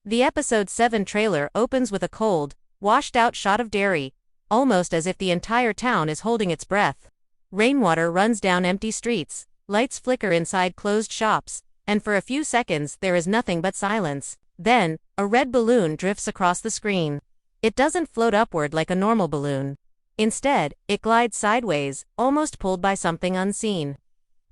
The episode 7 trailer opens with a cold, washed-out shot of Derry, almost as if the entire town is holding its breath. Rainwater runs down empty streets, lights flicker inside closed shops, and for a few seconds there is nothing but silence. Then, a red balloon drifts across the screen. It doesn't float upward like a normal balloon. Instead, it glides sideways, almost pulled by something unseen.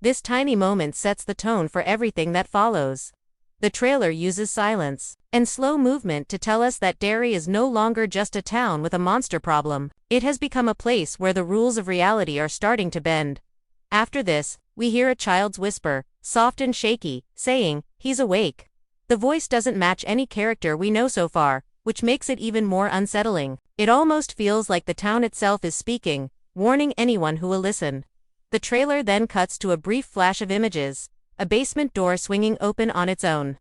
This tiny moment sets the tone for everything that follows. The trailer uses silence and slow movement to tell us that Derry is no longer just a town with a monster problem. It has become a place where the rules of reality are starting to bend. After this, we hear a child's whisper, soft and shaky, saying, "He's awake." The voice doesn't match any character we know so far, which makes it even more unsettling. It almost feels like the town itself is speaking, warning anyone who will listen. The trailer then cuts to a brief flash of images, a basement door swinging open on its own,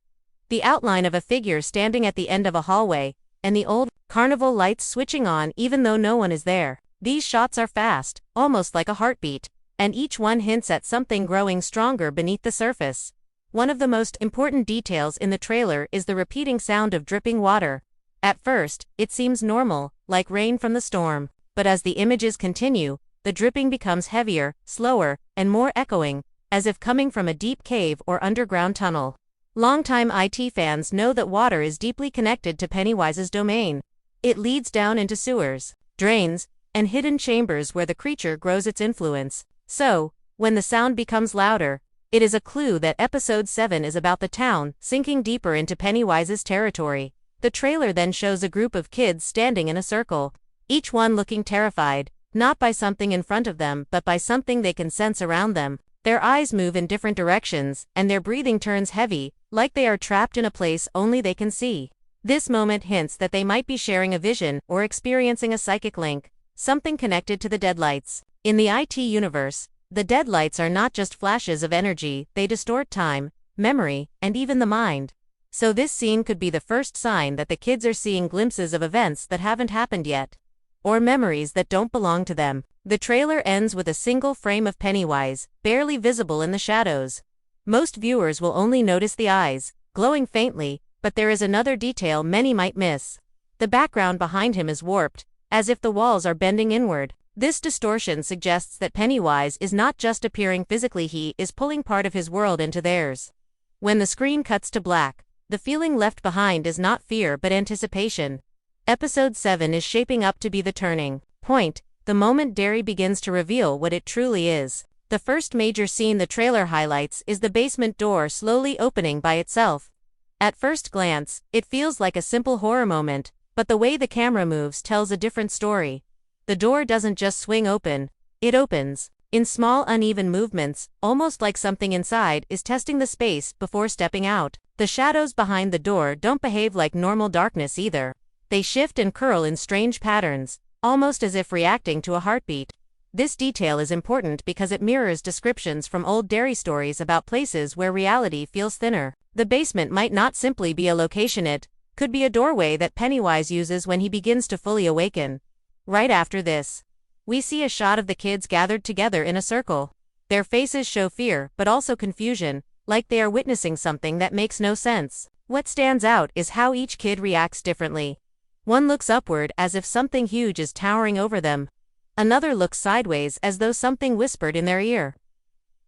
the outline of a figure standing at the end of a hallway, and the old carnival lights switching on even though no one is there. These shots are fast, almost like a heartbeat, and each one hints at something growing stronger beneath the surface. One of the most important details in the trailer is the repeating sound of dripping water. At first, it seems normal, like rain from the storm, but as the images continue, the dripping becomes heavier, slower, and more echoing, as if coming from a deep cave or underground tunnel. Longtime IT fans know that water is deeply connected to Pennywise's domain. It leads down into sewers, drains, and hidden chambers where the creature grows its influence. So, when the sound becomes louder, it is a clue that episode 7 is about the town sinking deeper into Pennywise's territory. The trailer then shows a group of kids standing in a circle, each one looking terrified, not by something in front of them but by something they can sense around them. Their eyes move in different directions, and their breathing turns heavy, like they are trapped in a place only they can see. This moment hints that they might be sharing a vision or experiencing a psychic link, something connected to the Deadlights. In the IT universe, the Deadlights are not just flashes of energy, they distort time, memory, and even the mind. So this scene could be the first sign that the kids are seeing glimpses of events that haven't happened yet, or memories that don't belong to them. The trailer ends with a single frame of Pennywise, barely visible in the shadows. Most viewers will only notice the eyes, glowing faintly, but there is another detail many might miss. The background behind him is warped, as if the walls are bending inward. This distortion suggests that Pennywise is not just appearing physically, he is pulling part of his world into theirs. When the screen cuts to black, the feeling left behind is not fear but anticipation. Episode 7 is shaping up to be the turning point, the moment Derry begins to reveal what it truly is. The first major scene the trailer highlights is the basement door slowly opening by itself. At first glance, it feels like a simple horror moment, but the way the camera moves tells a different story. The door doesn't just swing open, it opens, in small uneven movements, almost like something inside is testing the space before stepping out. The shadows behind the door don't behave like normal darkness either. They shift and curl in strange patterns, almost as if reacting to a heartbeat. This detail is important because it mirrors descriptions from old Derry stories about places where reality feels thinner. The basement might not simply be a location, it could be a doorway that Pennywise uses when he begins to fully awaken. Right after this, we see a shot of the kids gathered together in a circle. Their faces show fear but also confusion, like they are witnessing something that makes no sense. What stands out is how each kid reacts differently. One looks upward as if something huge is towering over them. Another looks sideways as though something whispered in their ear,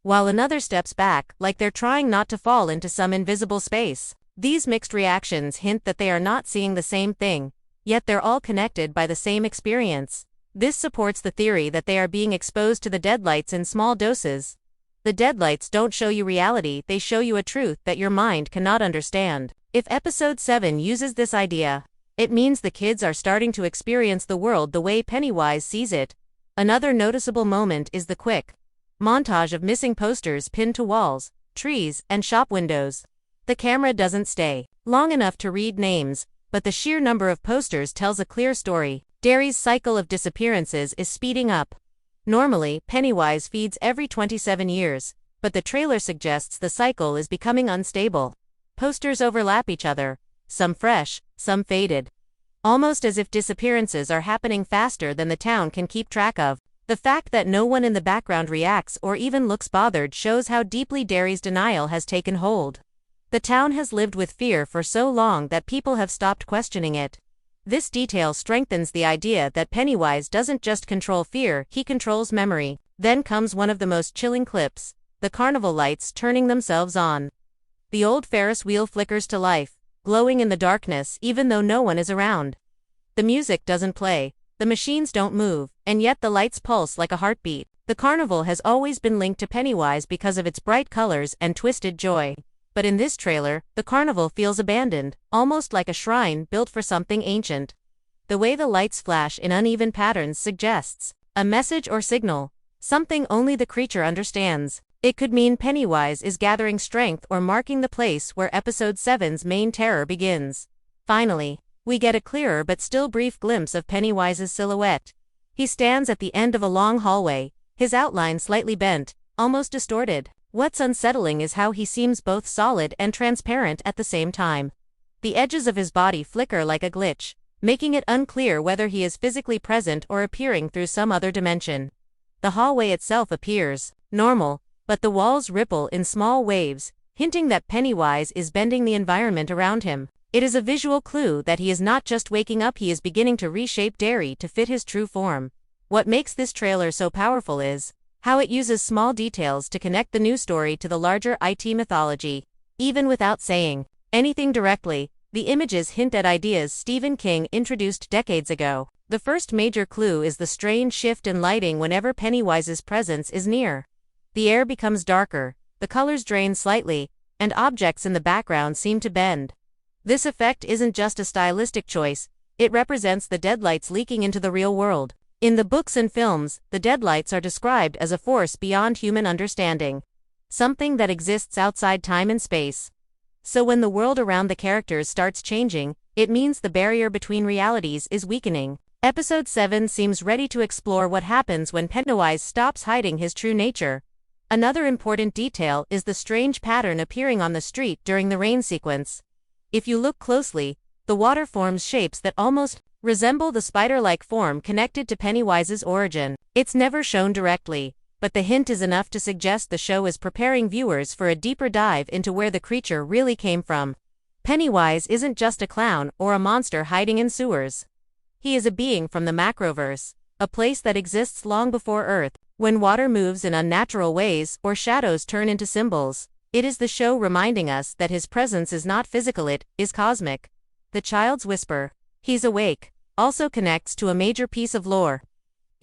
while another steps back like they're trying not to fall into some invisible space. These mixed reactions hint that they are not seeing the same thing, yet they're all connected by the same experience. This supports the theory that they are being exposed to the Deadlights in small doses. The Deadlights don't show you reality, they show you a truth that your mind cannot understand. If episode 7 uses this idea, it means the kids are starting to experience the world the way Pennywise sees it. Another noticeable moment is the quick montage of missing posters pinned to walls, trees, and shop windows. The camera doesn't stay long enough to read names, but the sheer number of posters tells a clear story. Derry's cycle of disappearances is speeding up. Normally, Pennywise feeds every 27 years, but the trailer suggests the cycle is becoming unstable. Posters overlap each other, some fresh, some faded, almost as if disappearances are happening faster than the town can keep track of. The fact that no one in the background reacts or even looks bothered shows how deeply Derry's denial has taken hold. The town has lived with fear for so long that people have stopped questioning it. This detail strengthens the idea that Pennywise doesn't just control fear, he controls memory. Then comes one of the most chilling clips, the carnival lights turning themselves on. The old Ferris wheel flickers to life, glowing in the darkness even though no one is around. The music doesn't play, the machines don't move, and yet the lights pulse like a heartbeat. The carnival has always been linked to Pennywise because of its bright colors and twisted joy. But in this trailer, the carnival feels abandoned, almost like a shrine built for something ancient. The way the lights flash in uneven patterns suggests a message or signal, something only the creature understands. It could mean Pennywise is gathering strength or marking the place where Episode 7's main terror begins. Finally, we get a clearer but still brief glimpse of Pennywise's silhouette. He stands at the end of a long hallway, his outline slightly bent, almost distorted. What's unsettling is how he seems both solid and transparent at the same time. The edges of his body flicker like a glitch, making it unclear whether he is physically present or appearing through some other dimension. The hallway itself appears normal, but the walls ripple in small waves, hinting that Pennywise is bending the environment around him. It is a visual clue that he is not just waking up, he is beginning to reshape Derry to fit his true form. What makes this trailer so powerful is how it uses small details to connect the new story to the larger IT mythology. Even without saying anything directly, the images hint at ideas Stephen King introduced decades ago. The first major clue is the strange shift in lighting whenever Pennywise's presence is near. The air becomes darker, the colors drain slightly, and objects in the background seem to bend. This effect isn't just a stylistic choice, it represents the deadlights leaking into the real world. In the books and films, the deadlights are described as a force beyond human understanding, something that exists outside time and space. So when the world around the characters starts changing, it means the barrier between realities is weakening. Episode 7 seems ready to explore what happens when Pennywise stops hiding his true nature. Another important detail is the strange pattern appearing on the street during the rain sequence. If you look closely, the water forms shapes that almost resemble the spider-like form connected to Pennywise's origin. It's never shown directly, but the hint is enough to suggest the show is preparing viewers for a deeper dive into where the creature really came from. Pennywise isn't just a clown or a monster hiding in sewers. He is a being from the Macroverse, a place that exists long before Earth. When water moves in unnatural ways or shadows turn into symbols, it is the show reminding us that his presence is not physical, it is cosmic. The child's whisper, "He's awake," also connects to a major piece of lore.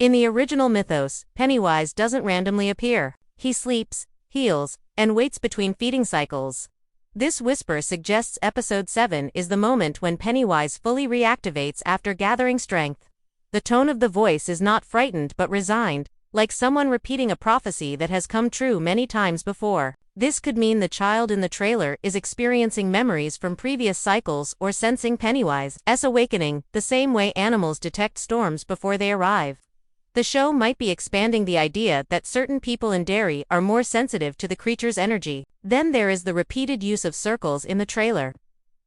In the original mythos, Pennywise doesn't randomly appear. He sleeps, heals, and waits between feeding cycles. This whisper suggests Episode 7 is the moment when Pennywise fully reactivates after gathering strength. The tone of the voice is not frightened but resigned, like someone repeating a prophecy that has come true many times before. This could mean the child in the trailer is experiencing memories from previous cycles or sensing Pennywise's awakening, the same way animals detect storms before they arrive. The show might be expanding the idea that certain people in Derry are more sensitive to the creature's energy. Then there is the repeated use of circles in the trailer.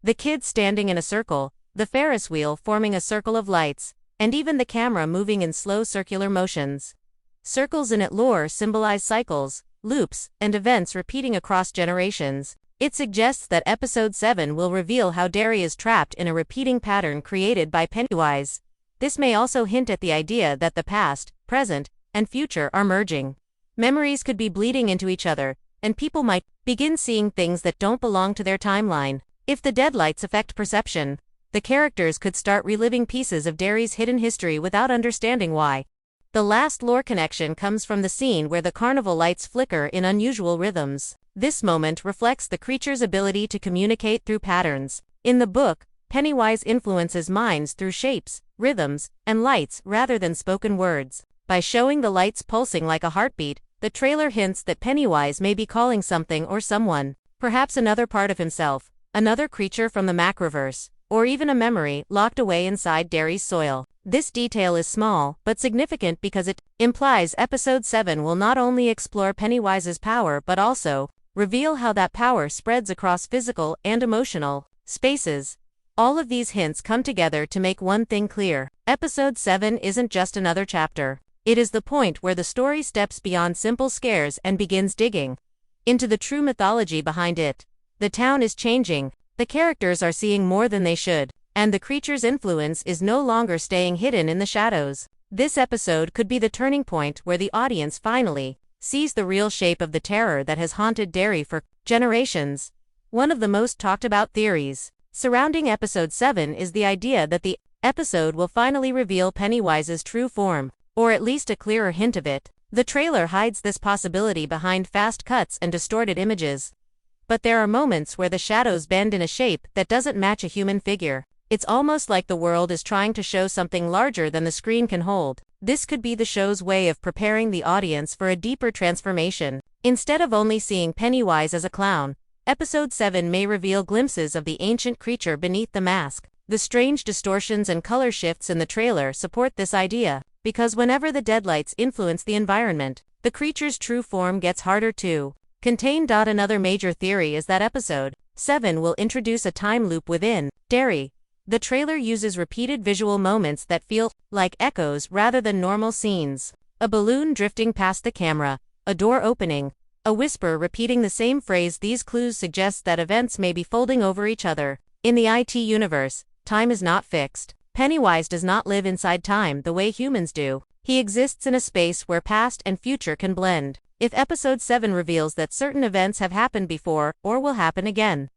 The kids standing in a circle, the Ferris wheel forming a circle of lights, and even the camera moving in slow circular motions. Circles in it lore symbolize cycles, loops, and events repeating across generations. It suggests that Episode 7 will reveal how Derry is trapped in a repeating pattern created by Pennywise. This may also hint at the idea that the past, present, and future are merging. Memories could be bleeding into each other, and people might begin seeing things that don't belong to their timeline. If the deadlights affect perception, the characters could start reliving pieces of Derry's hidden history without understanding why. The last lore connection comes from the scene where the carnival lights flicker in unusual rhythms. This moment reflects the creature's ability to communicate through patterns. In the book, Pennywise influences minds through shapes, rhythms, and lights rather than spoken words. By showing the lights pulsing like a heartbeat, the trailer hints that Pennywise may be calling something or someone, perhaps another part of himself, another creature from the Macroverse, or even a memory locked away inside Derry's soil. This detail is small, but significant because it implies Episode 7 will not only explore Pennywise's power but also reveal how that power spreads across physical and emotional spaces. All of these hints come together to make one thing clear. Episode 7 isn't just another chapter. It is the point where the story steps beyond simple scares and begins digging into the true mythology behind it. The town is changing. The characters are seeing more than they should, and the creature's influence is no longer staying hidden in the shadows. This episode could be the turning point where the audience finally sees the real shape of the terror that has haunted Derry for generations. One of the most talked about theories surrounding episode 7 is the idea that the episode will finally reveal Pennywise's true form, or at least a clearer hint of it. The trailer hides this possibility behind fast cuts and distorted images. But there are moments where the shadows bend in a shape that doesn't match a human figure. It's almost like the world is trying to show something larger than the screen can hold. This could be the show's way of preparing the audience for a deeper transformation. Instead of only seeing Pennywise as a clown, episode 7 may reveal glimpses of the ancient creature beneath the mask. The strange distortions and color shifts in the trailer support this idea, because whenever the deadlights influence the environment, the creature's true form gets harder to contain. Another major theory is that episode 7 will introduce a time loop within Derry. The trailer uses repeated visual moments that feel like echoes rather than normal scenes. A balloon drifting past the camera, a door opening, a whisper repeating the same phrase. These clues suggest that events may be folding over each other. In the IT universe, time is not fixed. Pennywise does not live inside time the way humans do. He exists in a space where past and future can blend. If episode 7 reveals that certain events have happened before or will happen again,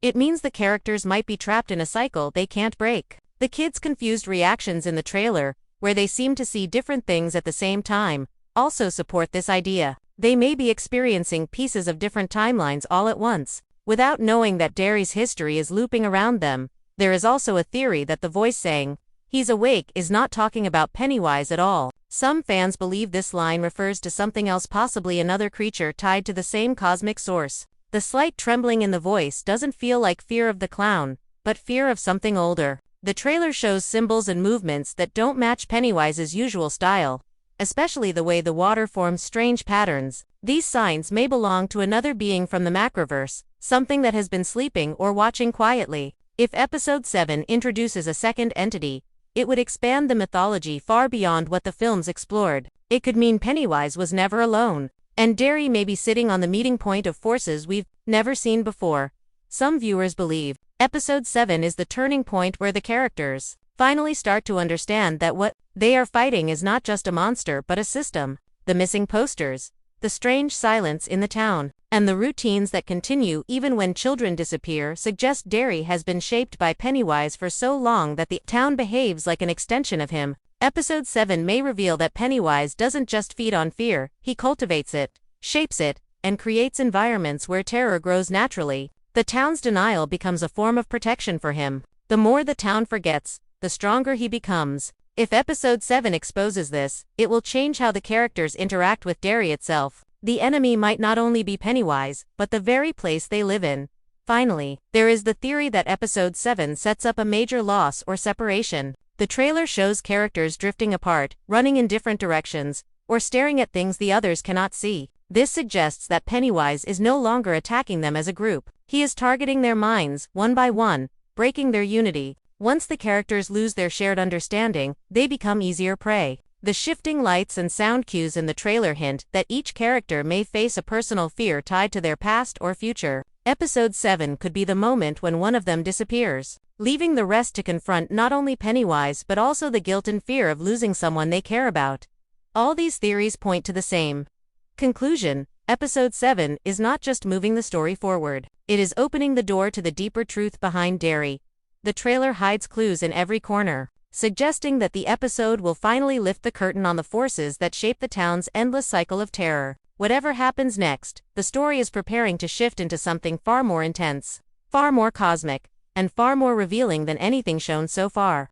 it means the characters might be trapped in a cycle they can't break. The kids' confused reactions in the trailer, where they seem to see different things at the same time, also support this idea. They may be experiencing pieces of different timelines all at once, without knowing that Derry's history is looping around them. There is also a theory that the voice saying, "He's awake," is not talking about Pennywise at all. Some fans believe this line refers to something else, possibly another creature tied to the same cosmic source. The slight trembling in the voice doesn't feel like fear of the clown, but fear of something older. The trailer shows symbols and movements that don't match Pennywise's usual style, especially the way the water forms strange patterns. These signs may belong to another being from the macroverse, something that has been sleeping or watching quietly. If episode 7 introduces a second entity, it would expand the mythology far beyond what the films explored. It could mean Pennywise was never alone, and Derry may be sitting on the meeting point of forces we've never seen before. Some viewers believe episode 7 is the turning point where the characters finally start to understand that what they are fighting is not just a monster but a system. The missing posters, the strange silence in the town, and the routines that continue even when children disappear suggest Derry has been shaped by Pennywise for so long that the town behaves like an extension of him. Episode 7 may reveal that Pennywise doesn't just feed on fear, he cultivates it, shapes it, and creates environments where terror grows naturally. The town's denial becomes a form of protection for him. The more the town forgets, the stronger he becomes. If episode 7 exposes this, it will change how the characters interact with Derry itself. The enemy might not only be Pennywise, but the very place they live in. Finally, there is the theory that episode 7 sets up a major loss or separation. The trailer shows characters drifting apart, running in different directions, or staring at things the others cannot see. This suggests that Pennywise is no longer attacking them as a group. He is targeting their minds, one by one, breaking their unity. Once the characters lose their shared understanding, they become easier prey. The shifting lights and sound cues in the trailer hint that each character may face a personal fear tied to their past or future. Episode 7 could be the moment when one of them disappears, leaving the rest to confront not only Pennywise but also the guilt and fear of losing someone they care about. All these theories point to the same conclusion. Episode 7 is not just moving the story forward, it is opening the door to the deeper truth behind Derry. The trailer hides clues in every corner, suggesting that the episode will finally lift the curtain on the forces that shape the town's endless cycle of terror. Whatever happens next, the story is preparing to shift into something far more intense, far more cosmic, and far more revealing than anything shown so far.